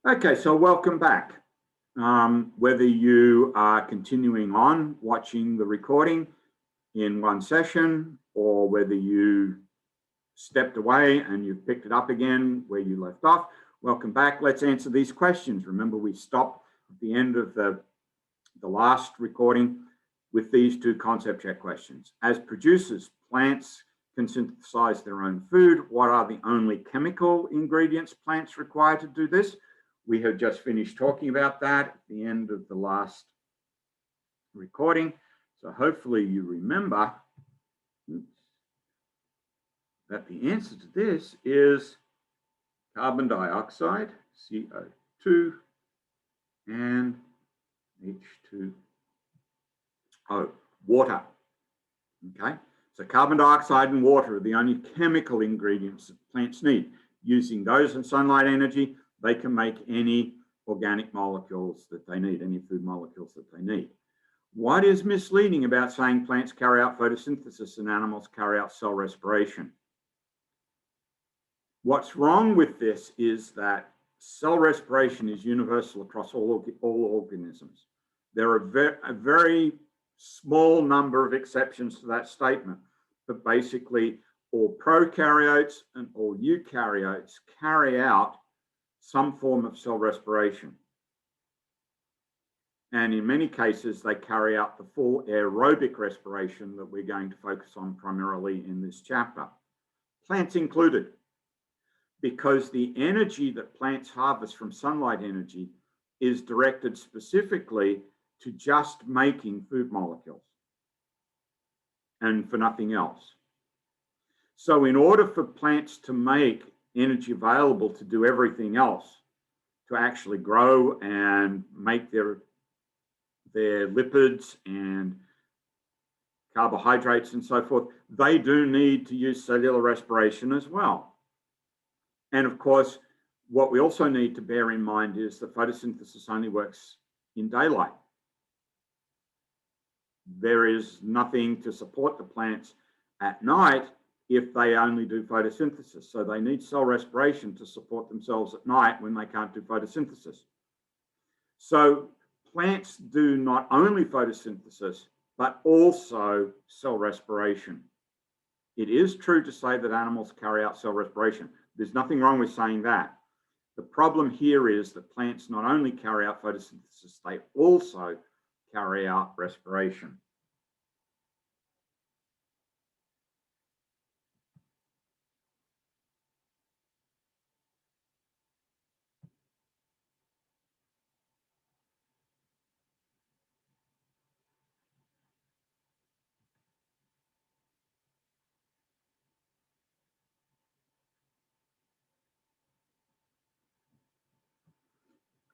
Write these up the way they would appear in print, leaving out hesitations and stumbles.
Okay, so welcome back. Whether you are continuing on watching the recording in one session or whether you stepped away and you've picked it up again where you left off, welcome back. Let's answer these questions. Remember, we stopped at the end of the last recording with these two concept check questions. As producers, plants can synthesize their own food. What are the only chemical ingredients plants require to do this? We have just finished talking about that at the end of the last recording. So hopefully you remember that the answer to this is carbon dioxide, CO2, and H2O, water. Okay, so carbon dioxide and water are the only chemical ingredients that plants need. Using those and sunlight energy, they can make any organic molecules that they need, any food molecules that they need. What is misleading about saying plants carry out photosynthesis and animals carry out cell respiration? What's wrong with this is that cell respiration is universal across all organisms. There are a very small number of exceptions to that statement, but basically all prokaryotes and all eukaryotes carry out some form of cell respiration. And in many cases, they carry out the full aerobic respiration that we're going to focus on primarily in this chapter. Plants included, because the energy that plants harvest from sunlight energy is directed specifically to just making food molecules and for nothing else. So in order for plants to make energy available to do everything else, to actually grow and make their lipids and carbohydrates and so forth, they do need to use cellular respiration as well. And of course, what we also need to bear in mind is that photosynthesis only works in daylight. There is nothing to support the plants at night if they only do photosynthesis. So they need cell respiration to support themselves at night when they can't do photosynthesis. So plants do not only photosynthesis, but also cell respiration. It is true to say that animals carry out cell respiration. There's nothing wrong with saying that. The problem here is that plants not only carry out photosynthesis, they also carry out respiration.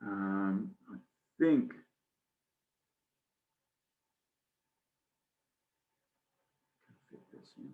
I think fit this in.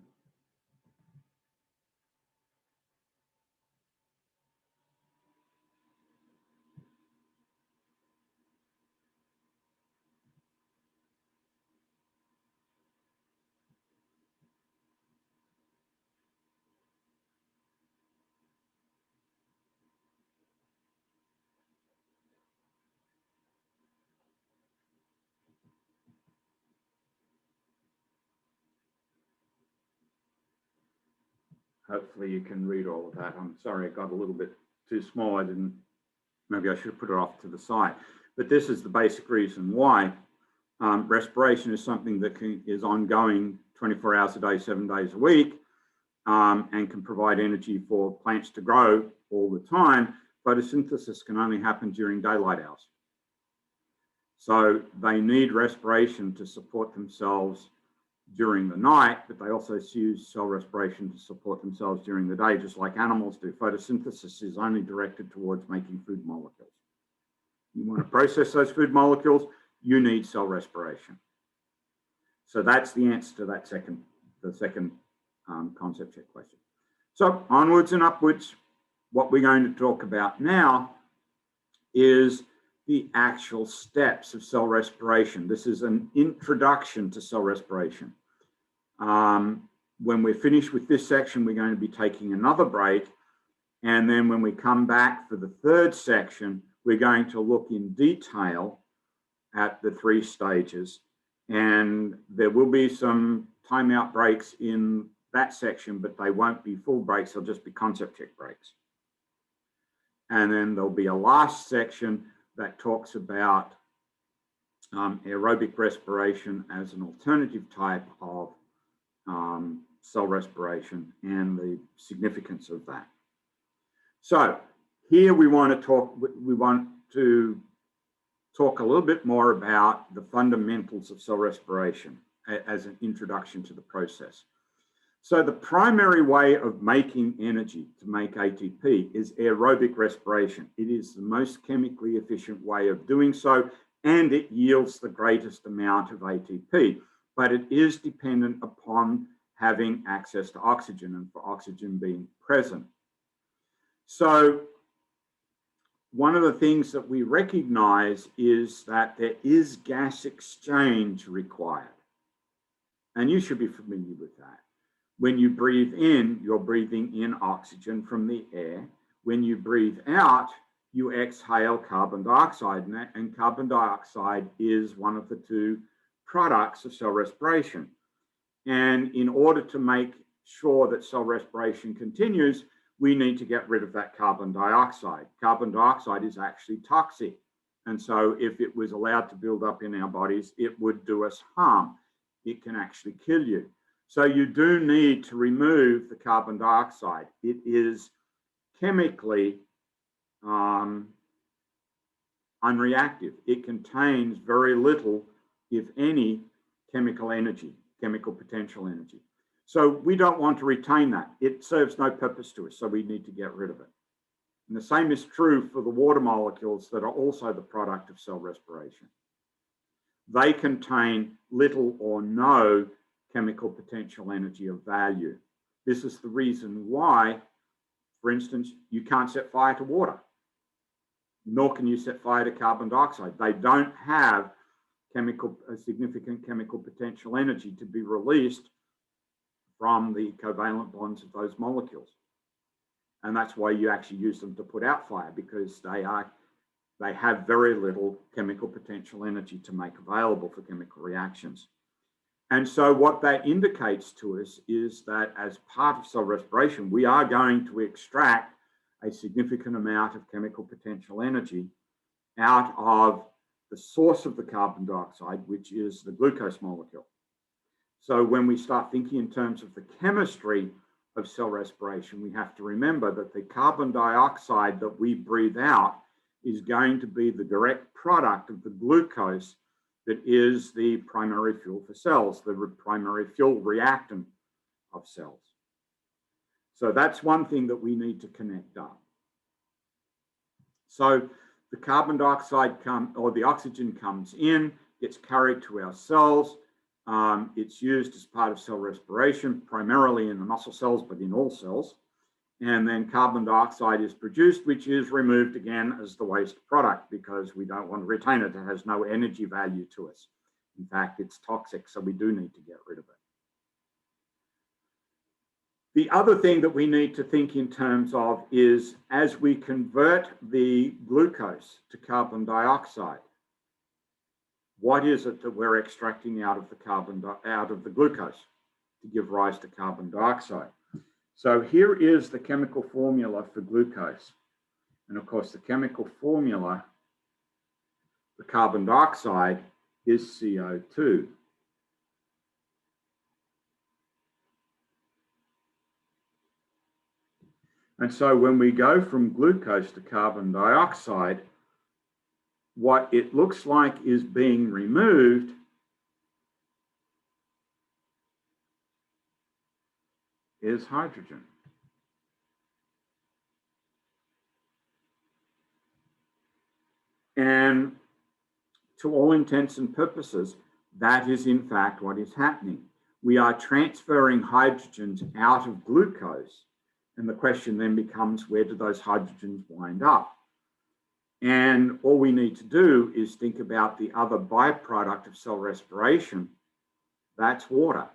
Hopefully you can read all of that. I'm sorry, it got a little bit too small. Maybe I should have put it off to the side. But this is the basic reason why respiration is something that is ongoing 24 hours a day, 7 days a week, and can provide energy for plants to grow all the time. Photosynthesis can only happen during daylight hours. So they need respiration to support themselves during the night, but they also use cell respiration to support themselves during the day, just like animals do. Photosynthesis is only directed towards making food molecules. You want to process those food molecules, you need cell respiration. So that's the answer to that the second concept check question. So onwards and upwards, what we're going to talk about now is the actual steps of cell respiration. This is an introduction to cell respiration. When we're finished with this section, we're going to be taking another break, And then when we come back for the third section, we're going to look in detail at the 3 stages. And there will be some timeout breaks in that section, but they won't be full breaks, they'll just be concept check breaks. And then there'll be a last section that talks about aerobic respiration as an alternative type of cell respiration and the significance of that. So here we want to talk a little bit more about the fundamentals of cell respiration as an introduction to the process. So the primary way of making energy to make ATP is aerobic respiration. It is the most chemically efficient way of doing so, and it yields the greatest amount of ATP, but it is dependent upon having access to oxygen and for oxygen being present. So one of the things that we recognize is that there is gas exchange required. And you should be familiar with that. When you breathe in, you're breathing in oxygen from the air. When you breathe out, you exhale carbon dioxide, and carbon dioxide is one of the 2 products of cell respiration. And in order to make sure that cell respiration continues, we need to get rid of that carbon dioxide. Carbon dioxide is actually toxic. And so if it was allowed to build up in our bodies, it would do us harm. It can actually kill you. So you do need to remove the carbon dioxide. It is chemically unreactive. It contains very little, if any, chemical energy, chemical potential energy. So we don't want to retain that. It serves no purpose to us, so we need to get rid of it. And the same is true for the water molecules that are also the product of cell respiration. They contain little or no chemical potential energy of value. This is the reason why, for instance, you can't set fire to water, nor can you set fire to carbon dioxide. They don't have a significant chemical potential energy to be released from the covalent bonds of those molecules. And that's why you actually use them to put out fire, because they have very little chemical potential energy to make available for chemical reactions. And so what that indicates to us is that as part of cell respiration, we are going to extract a significant amount of chemical potential energy out of the source of the carbon dioxide, which is the glucose molecule. So when we start thinking in terms of the chemistry of cell respiration, we have to remember that the carbon dioxide that we breathe out is going to be the direct product of the glucose that is the primary fuel for cells, the primary fuel reactant of cells. So that's one thing that we need to connect up. So the carbon dioxide or the oxygen comes in, gets carried to our cells. It's used as part of cell respiration, primarily in the muscle cells, but in all cells. And then carbon dioxide is produced, which is removed again as the waste product because we don't want to retain it. It has no energy value to us. In fact, it's toxic, so we do need to get rid of it. The other thing that we need to think in terms of is as we convert the glucose to carbon dioxide, what is it that we're extracting out of the glucose to give rise to carbon dioxide? So here is the chemical formula for glucose. And of course, the chemical formula for carbon dioxide is CO2. And so when we go from glucose to carbon dioxide, what it looks like is being removed is hydrogen. And to all intents and purposes, that is in fact what is happening. We are transferring hydrogens out of glucose. And the question then becomes, where do those hydrogens wind up? And all we need to do is think about the other byproduct of cell respiration. That's water.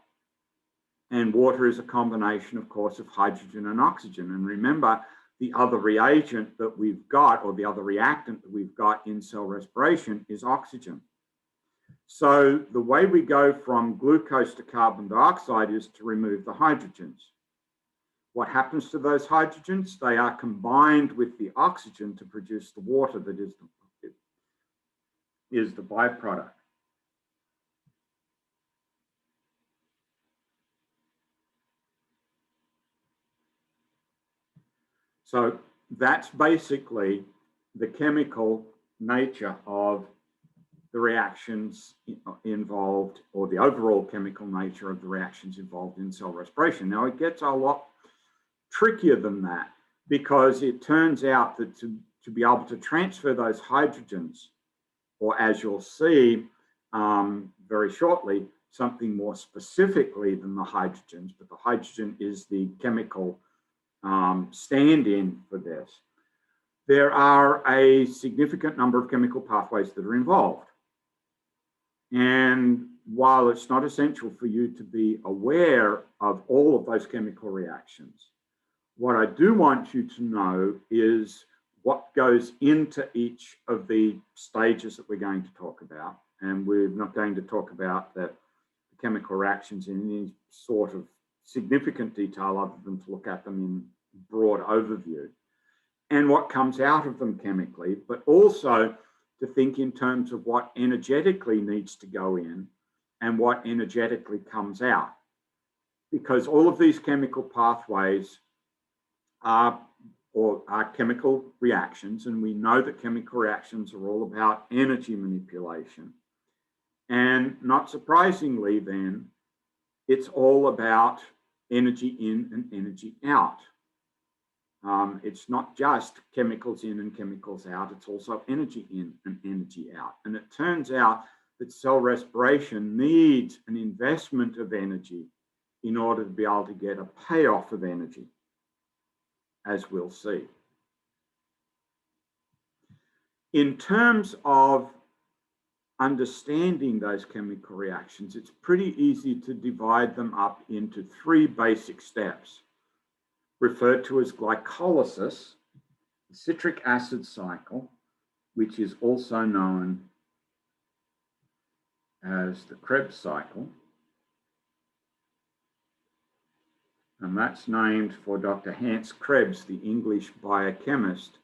And water is a combination, of course, of hydrogen and oxygen. And remember, the other reagent that we've got, or the other reactant that we've got in cell respiration, is oxygen. So the way we go from glucose to carbon dioxide is to remove the hydrogens. What happens to those hydrogens? They are combined with the oxygen to produce the water that is the byproduct. So that's basically the chemical nature of the reactions involved, or the overall chemical nature of the reactions involved in cell respiration. Now, it gets a lot trickier than that, because it turns out that to be able to transfer those hydrogens, or as you'll see very shortly, something more specifically than the hydrogens, but the hydrogen is the chemical stand-in for this. There are a significant number of chemical pathways that are involved. And while it's not essential for you to be aware of all of those chemical reactions, what I do want you to know is what goes into each of the stages that we're going to talk about. And we're not going to talk about the chemical reactions in any sort of significant detail other than to look at them in broad overview, and what comes out of them chemically, but also to think in terms of what energetically needs to go in and what energetically comes out. Because all of these chemical pathways are chemical reactions, and we know that chemical reactions are all about energy manipulation. And not surprisingly then, it's all about energy in and energy out. It's not just chemicals in and chemicals out, it's also energy in and energy out. And it turns out that cell respiration needs an investment of energy in order to be able to get a payoff of energy, as we'll see. In terms of understanding those chemical reactions, it's pretty easy to divide them up into three basic steps, referred to as glycolysis, the citric acid cycle, which is also known as the Krebs cycle. And that's named for Dr. Hans Krebs, the English biochemist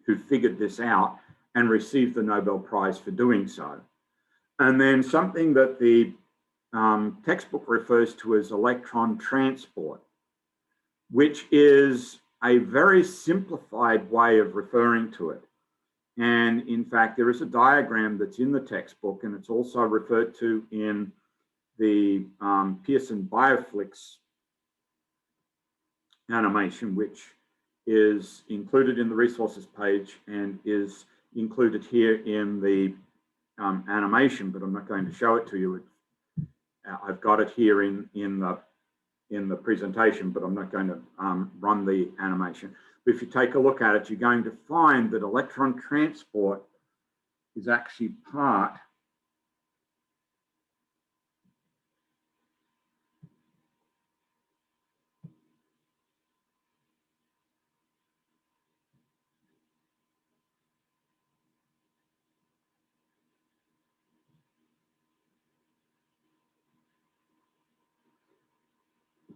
who figured this out and received the Nobel Prize for doing so. And then something that the textbook refers to as electron transport, which is a very simplified way of referring to it. And in fact, there is a diagram that's in the textbook, and it's also referred to in the Pearson Bioflix animation, which is included in the resources page and is included here in the animation, but I'm not going to show it to you. I've got it here in the presentation, but I'm not going to run the animation. But if you take a look at it, you're going to find that electron transport is actually part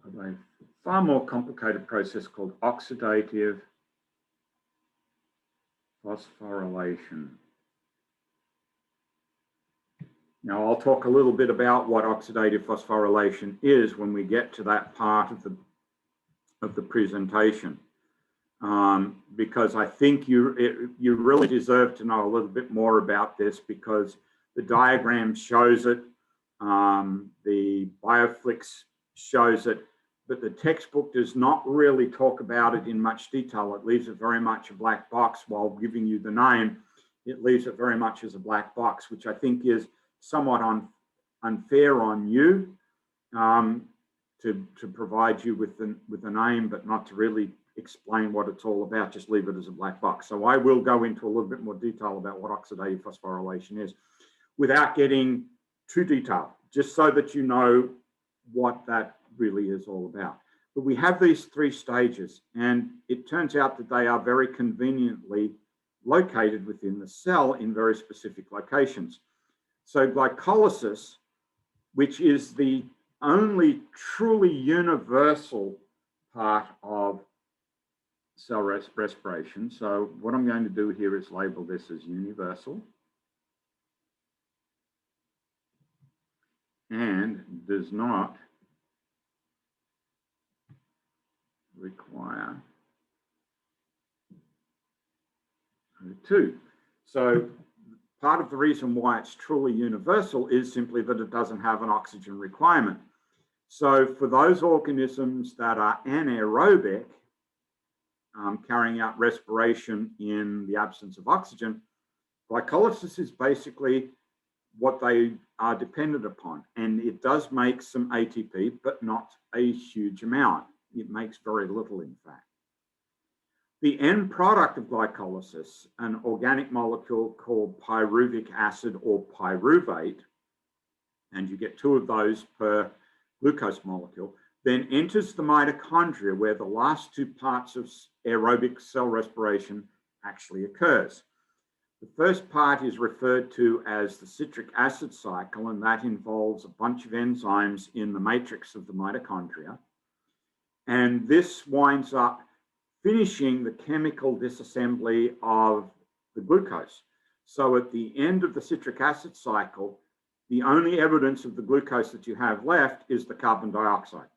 of a far more complicated process called oxidative phosphorylation. Now, I'll talk a little bit about what oxidative phosphorylation is when we get to that part of the presentation, because I think you really deserve to know a little bit more about this, because the diagram shows it, the Bioflix shows it, but the textbook does not really talk about it in much detail. It leaves it very much a black box. While giving you the name, it leaves it very much as a black box, which I think is somewhat unfair on you, to provide you with the name, but not to really explain what it's all about. Just leave it as a black box. So I will go into a little bit more detail about what oxidative phosphorylation is, without getting too detailed, just so that you know what that really is all about. But we have these three stages, and it turns out that they are very conveniently located within the cell in very specific locations. So glycolysis, which is the only truly universal part of cell respiration. So what I'm going to do here is label this as universal and does not require O2. So part of the reason why it's truly universal is simply that it doesn't have an oxygen requirement. So for those organisms that are anaerobic, carrying out respiration in the absence of oxygen, glycolysis is basically what they are dependent upon. And it does make some ATP, but not a huge amount. It makes very little, in fact. The end product of glycolysis, an organic molecule called pyruvic acid or pyruvate, and you get 2 of those per glucose molecule, then enters the mitochondria where the last 2 parts of aerobic cell respiration actually occurs. The first part is referred to as the citric acid cycle, and that involves a bunch of enzymes in the matrix of the mitochondria. And this winds up finishing the chemical disassembly of the glucose. So at the end of the citric acid cycle, the only evidence of the glucose that you have left is the carbon dioxide.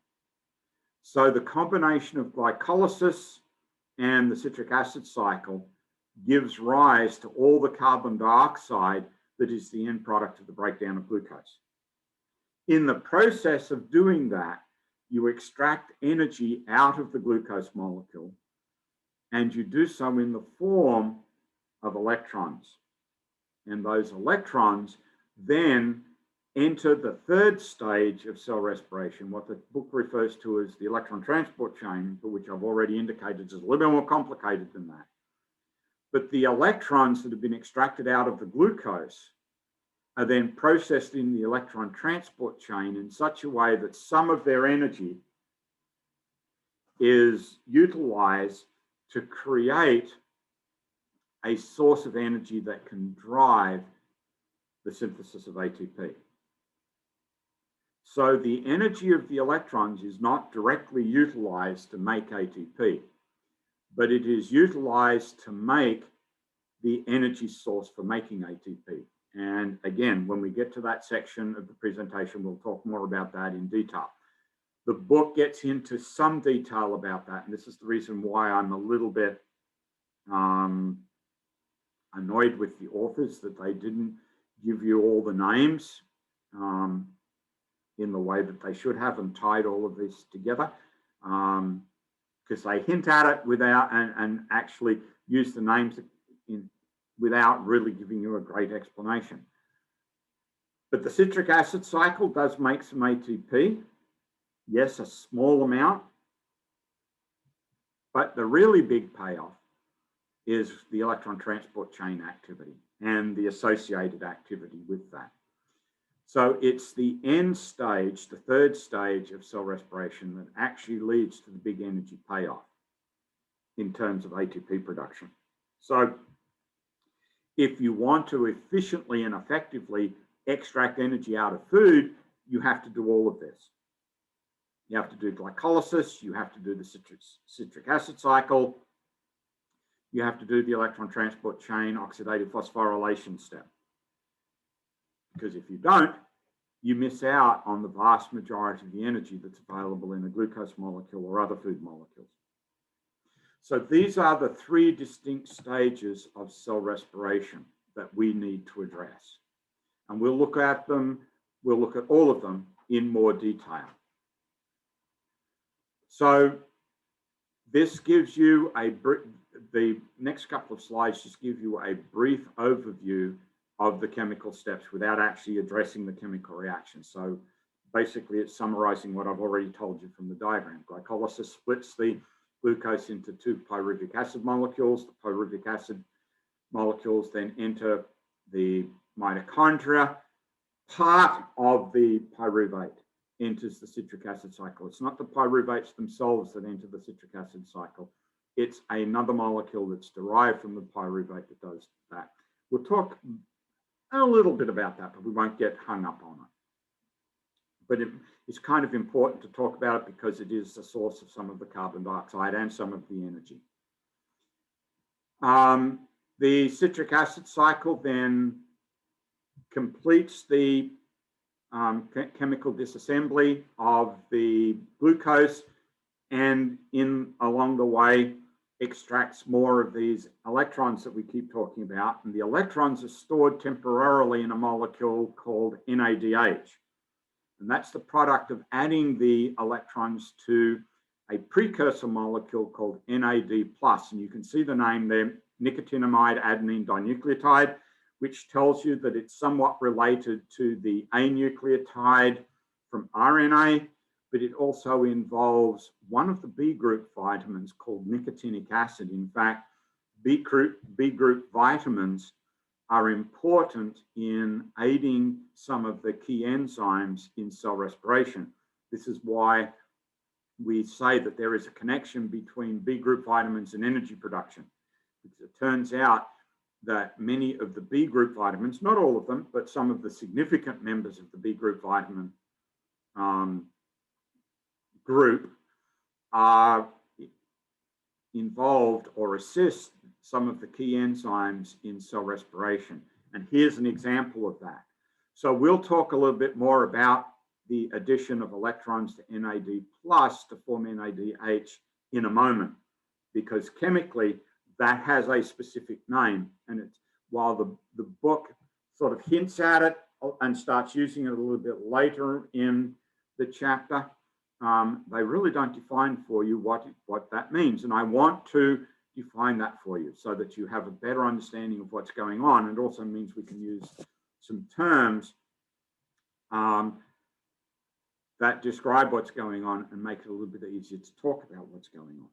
So the combination of glycolysis and the citric acid cycle gives rise to all the carbon dioxide that is the end product of the breakdown of glucose. In the process of doing that, you extract energy out of the glucose molecule, and you do so in the form of electrons. And those electrons then enter the 3rd stage of cell respiration, what the book refers to as the electron transport chain, but which I've already indicated is a little bit more complicated than that. But the electrons that have been extracted out of the glucose are then processed in the electron transport chain in such a way that some of their energy is utilized to create a source of energy that can drive the synthesis of ATP. So the energy of the electrons is not directly utilized to make ATP, but it is utilized to make the energy source for making ATP. And again, when we get to that section of the presentation, we'll talk more about that in detail. The book gets into some detail about that, and this is the reason why I'm a little bit annoyed with the authors that they didn't give you all the names in the way that they should have and tied all of this together, because they hint at it without and actually use the names without really giving you a great explanation. But the citric acid cycle does make some ATP. Yes, a small amount, but the really big payoff is the electron transport chain activity and the associated activity with that. So it's the end stage, the 3rd stage of cell respiration that actually leads to the big energy payoff in terms of ATP production. So if you want to efficiently and effectively extract energy out of food, you have to do all of this. You have to do glycolysis, you have to do the citric acid cycle, you have to do the electron transport chain oxidative phosphorylation step. Because if you don't, you miss out on the vast majority of the energy that's available in a glucose molecule or other food molecules. So these are the 3 distinct stages of cell respiration that we need to address. And we'll look at them, we'll look at all of them in more detail. So this gives you the next couple of slides just give you a brief overview of the chemical steps without actually addressing the chemical reaction. So basically it's summarizing what I've already told you from the diagram. Glycolysis splits the glucose into 2 pyruvic acid molecules. The pyruvic acid molecules then enter the mitochondria, part of the pyruvate. enters the citric acid cycle. It's not the pyruvates themselves that enter the citric acid cycle. It's another molecule that's derived from the pyruvate that does that. We'll talk a little bit about that, but we won't get hung up on it. But it's kind of important to talk about it because it is the source of some of the carbon dioxide and some of the energy. The citric acid cycle then completes the chemical disassembly of the glucose, and along the way extracts more of these electrons that we keep talking about. And the electrons are stored temporarily in a molecule called NADH. And that's the product of adding the electrons to a precursor molecule called NAD+. And you can see the name there, nicotinamide adenine dinucleotide, which tells you that it's somewhat related to the A nucleotide from RNA, but it also involves one of the B group vitamins called nicotinic acid. In fact, B group vitamins are important in aiding some of the key enzymes in cell respiration. This is why we say that there is a connection between B group vitamins and energy production. Because it turns out that many of the B group vitamins, not all of them, but some of the significant members of the B group vitamin group are involved or assist some of the key enzymes in cell respiration. And here's an example of that. So we'll talk a little bit more about the addition of electrons to NAD+ to form NADH in a moment, because chemically that has a specific name. And it's, while the book sort of hints at it and starts using it a little bit later in the chapter, they really don't define for you what that means. And I want to define that for you so that you have a better understanding of what's going on. It also means we can use some terms that describe what's going on and make it a little bit easier to talk about what's going on.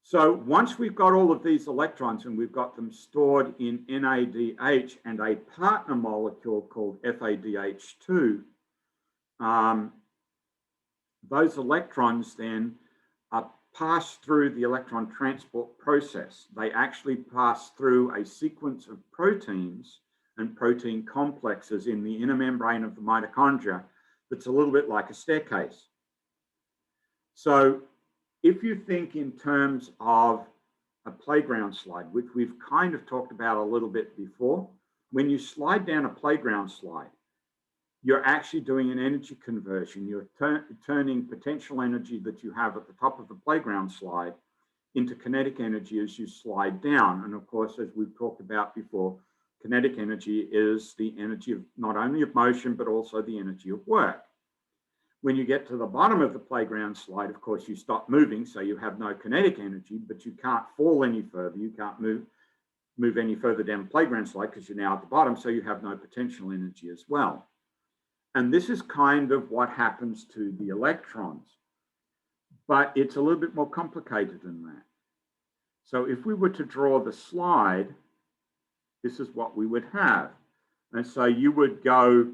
So once we've got all of these electrons and we've got them stored in NADH and a partner molecule called FADH2, those electrons then are passed through the electron transport process. They actually pass through a sequence of proteins and protein complexes in the inner membrane of the mitochondria that's a little bit like a staircase. So if you think in terms of a playground slide, which we've kind of talked about a little bit before, when you slide down a playground slide, you're actually doing an energy conversion. You're turning potential energy that you have at the top of the playground slide into kinetic energy as you slide down. And of course, as we've talked about before, kinetic energy is the energy of not only of motion, but also the energy of work. When you get to the bottom of the playground slide, of course, you stop moving, so you have no kinetic energy, but you can't fall any further. You can't move any further down the playground slide because you're now at the bottom, so you have no potential energy as well. And this is kind of what happens to the electrons, but it's a little bit more complicated than that. So if we were to draw the slide, this is what we would have. And so you would go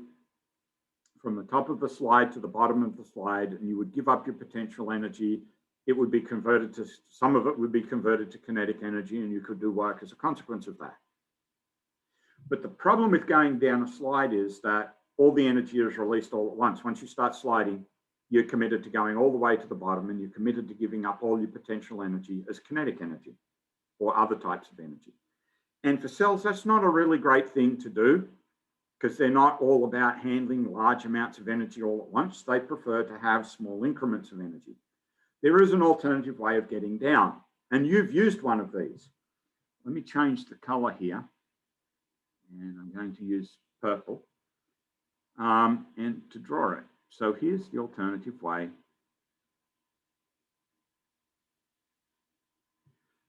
from the top of the slide to the bottom of the slide, and you would give up your potential energy. It would be converted to, some of it would be converted to kinetic energy, and you could do work as a consequence of that. But the problem with going down a slide is that all the energy is released all at once. Once you start sliding, you're committed to going all the way to the bottom, and you're committed to giving up all your potential energy as kinetic energy or other types of energy. And for cells, that's not a really great thing to do because they're not all about handling large amounts of energy all at once. They prefer to have small increments of energy. There is an alternative way of getting down, and you've used one of these. Let me change the color here, and I'm going to use purple. And to draw it. So here's the alternative way.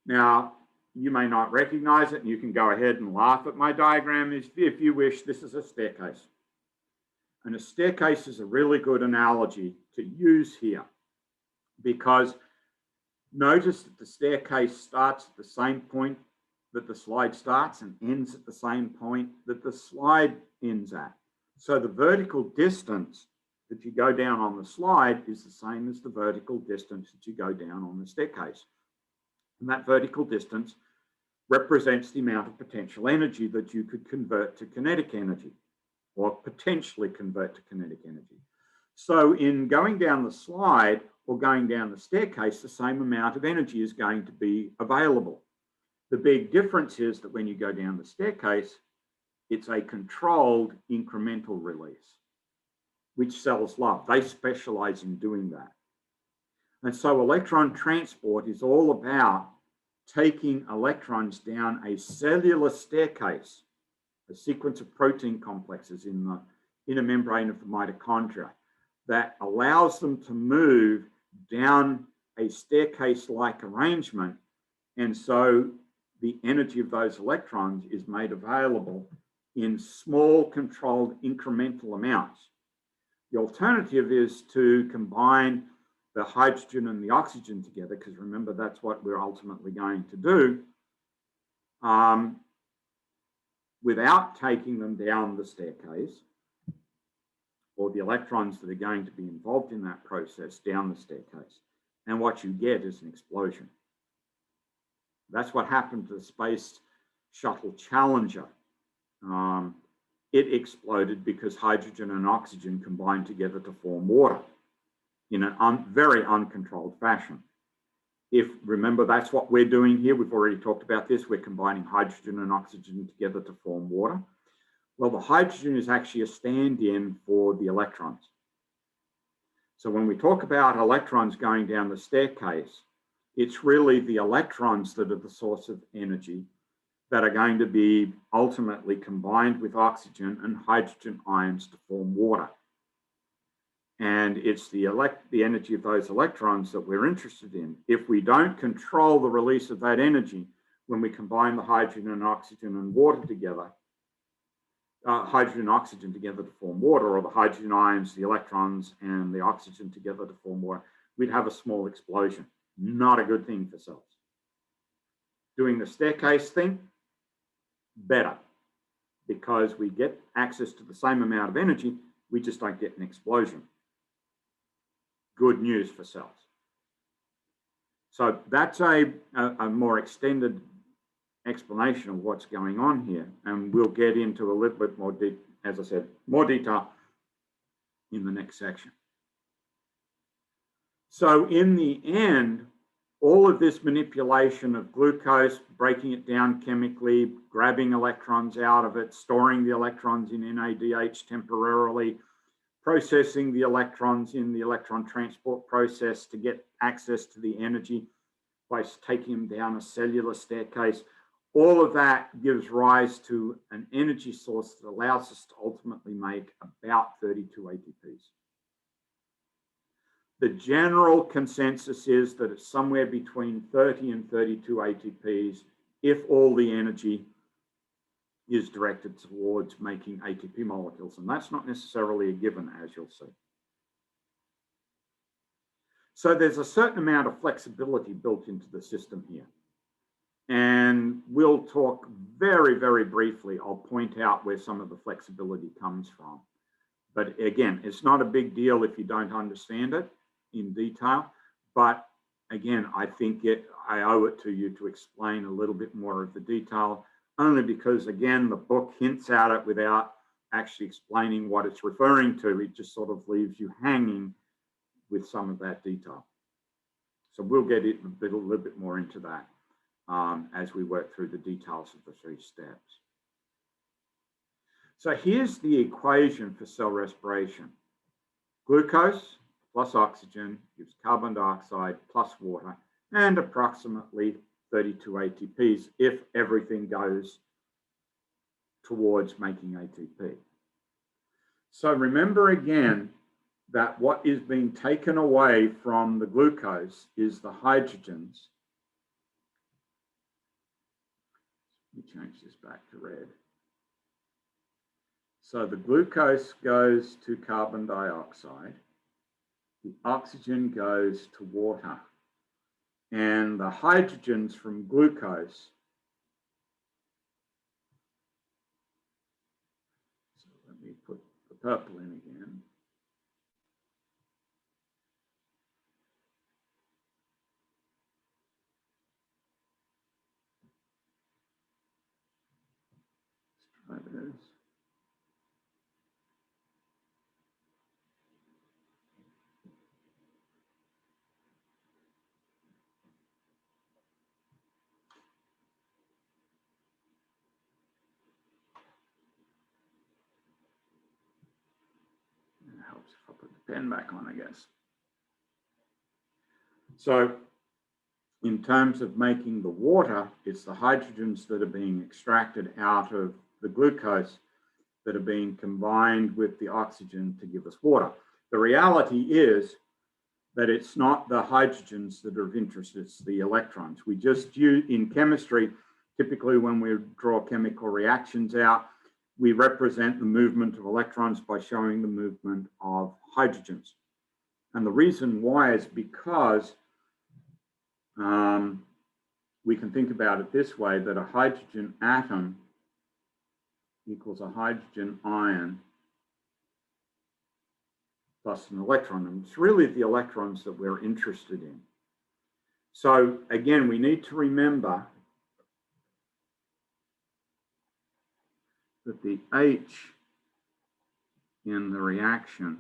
Now, you may not recognize it, and you can go ahead and laugh at my diagram if you wish. This is a staircase. And a staircase is a really good analogy to use here, because notice that the staircase starts at the same point that the slide starts and ends at the same point that the slide ends at. So the vertical distance that you go down on the slide is the same as the vertical distance that you go down on the staircase. And that vertical distance represents the amount of potential energy that you could convert to kinetic energy, or potentially convert to kinetic energy. So in going down the slide or going down the staircase, the same amount of energy is going to be available. The big difference is that when you go down the staircase, it's a controlled incremental release, which cells love. They specialize in doing that. And so electron transport is all about taking electrons down a cellular staircase, a sequence of protein complexes in the inner membrane of the mitochondria that allows them to move down a staircase-like arrangement. And so the energy of those electrons is made available in small controlled incremental amounts. The alternative is to combine the hydrogen and the oxygen together, because remember, that's what we're ultimately going to do, without taking them down the staircase, or the electrons that are going to be involved in that process down the staircase. And what you get is an explosion. That's what happened to the Space Shuttle Challenger. It exploded because hydrogen and oxygen combined together to form water in a very uncontrolled fashion. Remember, that's what we're doing here. We've already talked about this. We're combining hydrogen and oxygen together to form water. Well, the hydrogen is actually a stand-in for the electrons. So when we talk about electrons going down the staircase, it's really the electrons that are the source of energy that are going to be ultimately combined with oxygen and hydrogen ions to form water. And it's the energy of those electrons that we're interested in. If we don't control the release of that energy, when we combine the hydrogen and oxygen and water together, hydrogen and oxygen together to form water, or the hydrogen ions, the electrons, and the oxygen together to form water, we'd have a small explosion. Not a good thing for cells. Doing the staircase thing, better, because we get access to the same amount of energy, we just don't get an explosion. Good news for cells. So that's a more extended explanation of what's going on here, and we'll get into a little bit more, as I said, more detail in the next section. So in the end, all of this manipulation of glucose, breaking it down chemically, grabbing electrons out of it, storing the electrons in NADH temporarily, processing the electrons in the electron transport process to get access to the energy by taking them down a cellular staircase. All of that gives rise to an energy source that allows us to ultimately make about 32 ATPs. The general consensus is that it's somewhere between 30 and 32 ATPs if all the energy is directed towards making ATP molecules. And that's not necessarily a given, as you'll see. So there's a certain amount of flexibility built into the system here. And we'll talk very, very briefly. I'll point out where some of the flexibility comes from. But again, it's not a big deal if you don't understand it in detail. But again, I think I owe it to you to explain a little bit more of the detail, only because, again, the book hints at it without actually explaining what it's referring to. It just sort of leaves you hanging with some of that detail. So we'll get a little bit more into that as we work through the details of the 3 steps. So here's the equation for cell respiration. Glucose plus oxygen gives carbon dioxide plus water, and approximately 32 ATPs if everything goes towards making ATP. So remember again that what is being taken away from the glucose is the hydrogens. Let me change this back to red. So the glucose goes to carbon dioxide, the oxygen goes to water, and the hydrogens from glucose, so let me put the purple in again. Let's try this. It helps if I put the pen back on, I guess. So in terms of making the water, it's the hydrogens that are being extracted out of the glucose that are being combined with the oxygen to give us water. The reality is that it's not the hydrogens that are of interest, it's the electrons. We just use, in chemistry, typically when we draw chemical reactions out, we represent the movement of electrons by showing the movement of hydrogens. And the reason why is because we can think about it this way, that a hydrogen atom equals a hydrogen ion plus an electron. And it's really the electrons that we're interested in. So again, we need to remember that the H in the reaction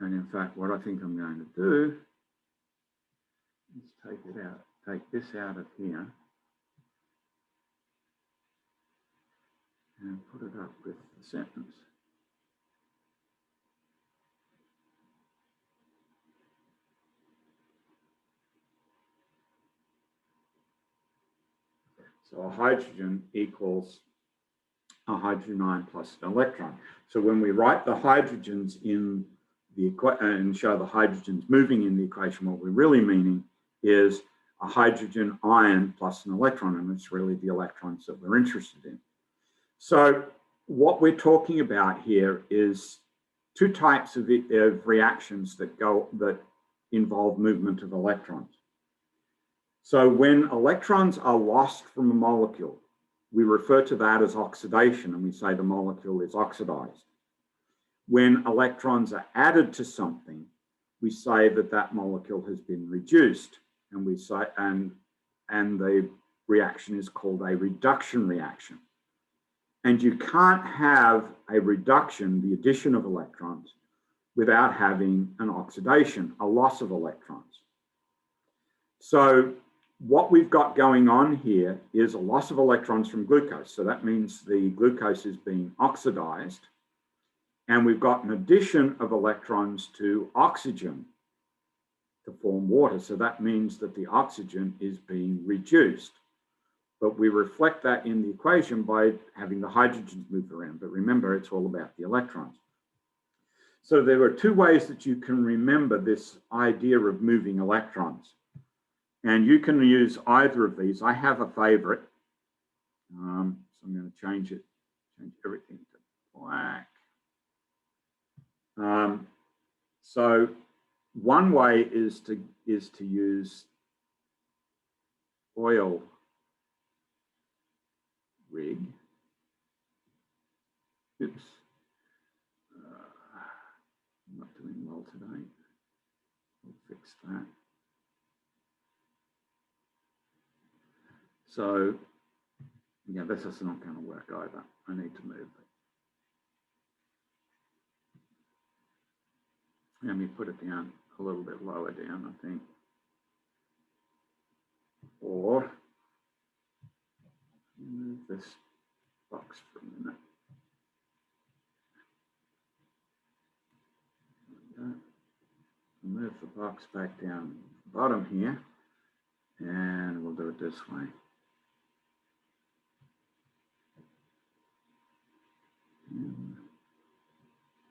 and in fact, what I think I'm going to do is take it out, take this out of here and put it up with the sentence. So a hydrogen equals a hydrogen ion plus an electron. So when we write the hydrogens in the equation and show the hydrogens moving in the equation, what we're really meaning is a hydrogen ion plus an electron, and it's really the electrons that we're interested in. So what we're talking about here is two types of reactions that involve movement of electrons. So when electrons are lost from a molecule, we refer to that as oxidation, and we say the molecule is oxidized. When electrons are added to something, we say that that molecule has been reduced, and we say and the reaction is called a reduction reaction. And you can't have a reduction, the addition of electrons, without having an oxidation, a loss of electrons. So what we've got going on here is a loss of electrons from glucose. So that means the glucose is being oxidized, and we've got an addition of electrons to oxygen to form water. So that means that the oxygen is being reduced. But we reflect that in the equation by having the hydrogens move around. But remember, it's all about the electrons. So there are two ways that you can remember this idea of moving electrons. And you can use either of these. I have a favorite. So I'm going to change everything to black. So one way is to use oil rig. Oops. I'm not doing well today. We'll fix that. So, yeah, this is not going to work either. I need to move it. Let me put it down a little bit lower down, I think. Or move this box for a minute. Move the box back down the bottom here, and we'll do it this way.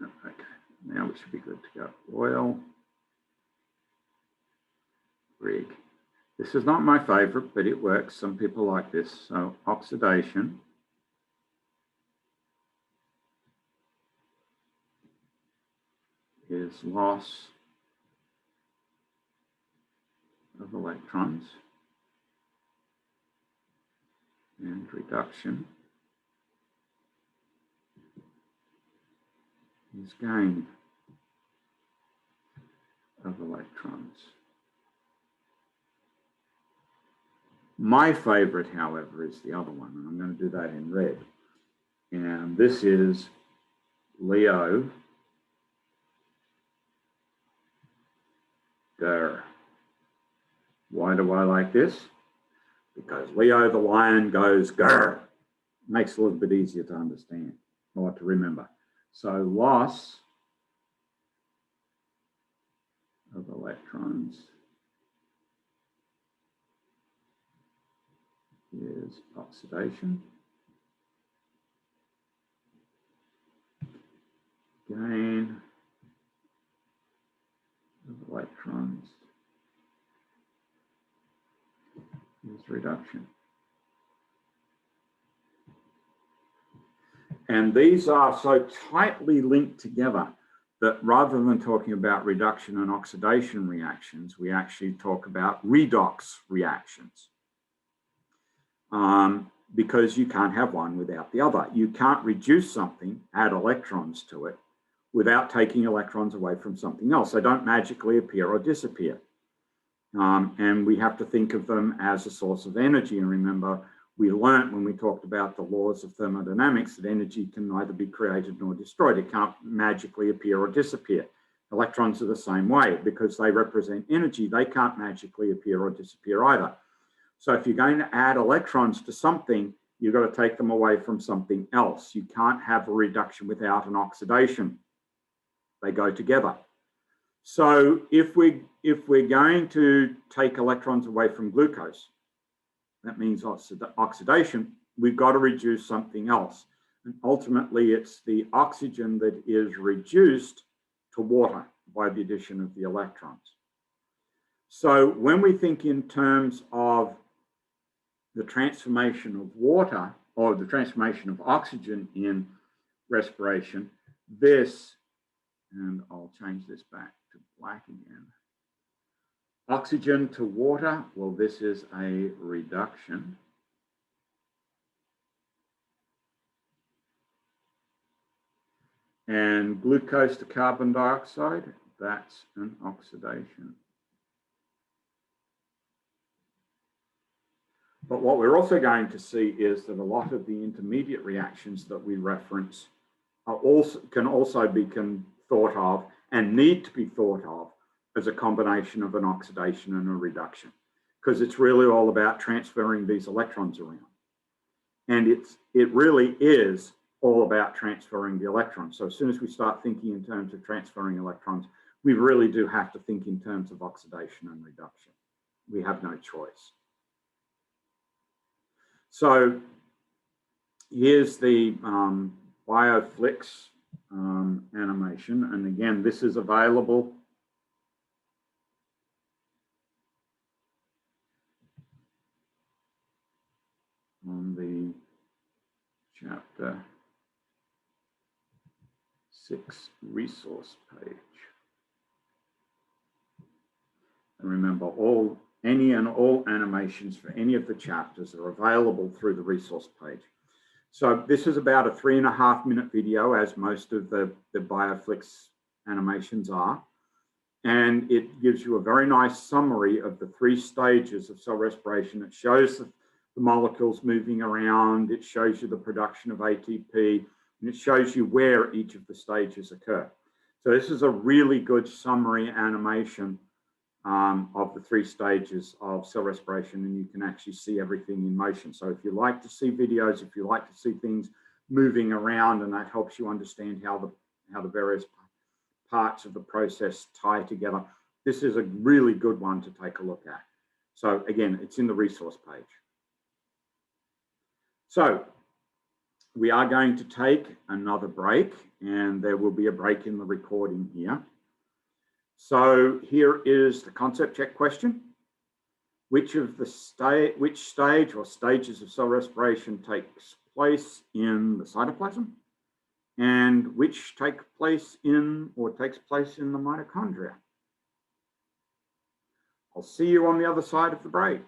Okay, now we should be good to go. Oil trig. This is not my favorite, but it works. Some people like this. So oxidation is loss of electrons, and reduction is gain of electrons. My favorite, however, is the other one, and I'm going to do that in red. And this is Leo Grr. Why do I like this? Because Leo the lion goes grr. Makes it a little bit easier to understand or to remember. So loss of electrons is oxidation. Gain of electrons is reduction. And these are so tightly linked together that rather than talking about reduction and oxidation reactions, we actually talk about redox reactions. Because you can't have one without the other. You can't reduce something, add electrons to it, without taking electrons away from something else. They don't magically appear or disappear. And we have to think of them as a source of energy. And remember, we learned when we talked about the laws of thermodynamics that energy can neither be created nor destroyed. It can't magically appear or disappear. Electrons are the same way. Because they represent energy, they can't magically appear or disappear either. So if you're going to add electrons to something, you've got to take them away from something else. You can't have a reduction without an oxidation. They go together. So if we're going to take electrons away from glucose, that means oxidation, we've got to reduce something else. And ultimately, it's the oxygen that is reduced to water by the addition of the electrons. So when we think in terms of the transformation of water or the transformation of oxygen in respiration, this, and I'll change this back to black again. Oxygen to water, well, this is a reduction. And glucose to carbon dioxide, that's an oxidation. But what we're also going to see is that a lot of the intermediate reactions that we reference can also be thought of and need to be thought of as a combination of an oxidation and a reduction, because it's really all about transferring these electrons around. And it really is all about transferring the electrons. So as soon as we start thinking in terms of transferring electrons, we really do have to think in terms of oxidation and reduction. We have no choice. So here's the BioFlix animation. And again, this is available on the Chapter 6 resource page. And remember, any and all animations for any of the chapters are available through the resource page. So this is about a 3.5-minute video, as most of the BioFlix animations are. And it gives you a very nice summary of the 3 stages of cell respiration. It shows the molecules moving around, it shows you the production of ATP, and it shows you where each of the stages occur. So this is a really good summary animation of the 3 stages of cell respiration, and you can actually see everything in motion. So if you like to see videos, if you like to see things moving around, and that helps you understand how the various parts of the process tie together, this is a really good one to take a look at. So again, it's in the resource page. So we are going to take another break, and there will be a break in the recording here. So here is the concept check question. which stage or stages of cell respiration takes place in the cytoplasm, and which takes place in the mitochondria. I'll see you on the other side of the break.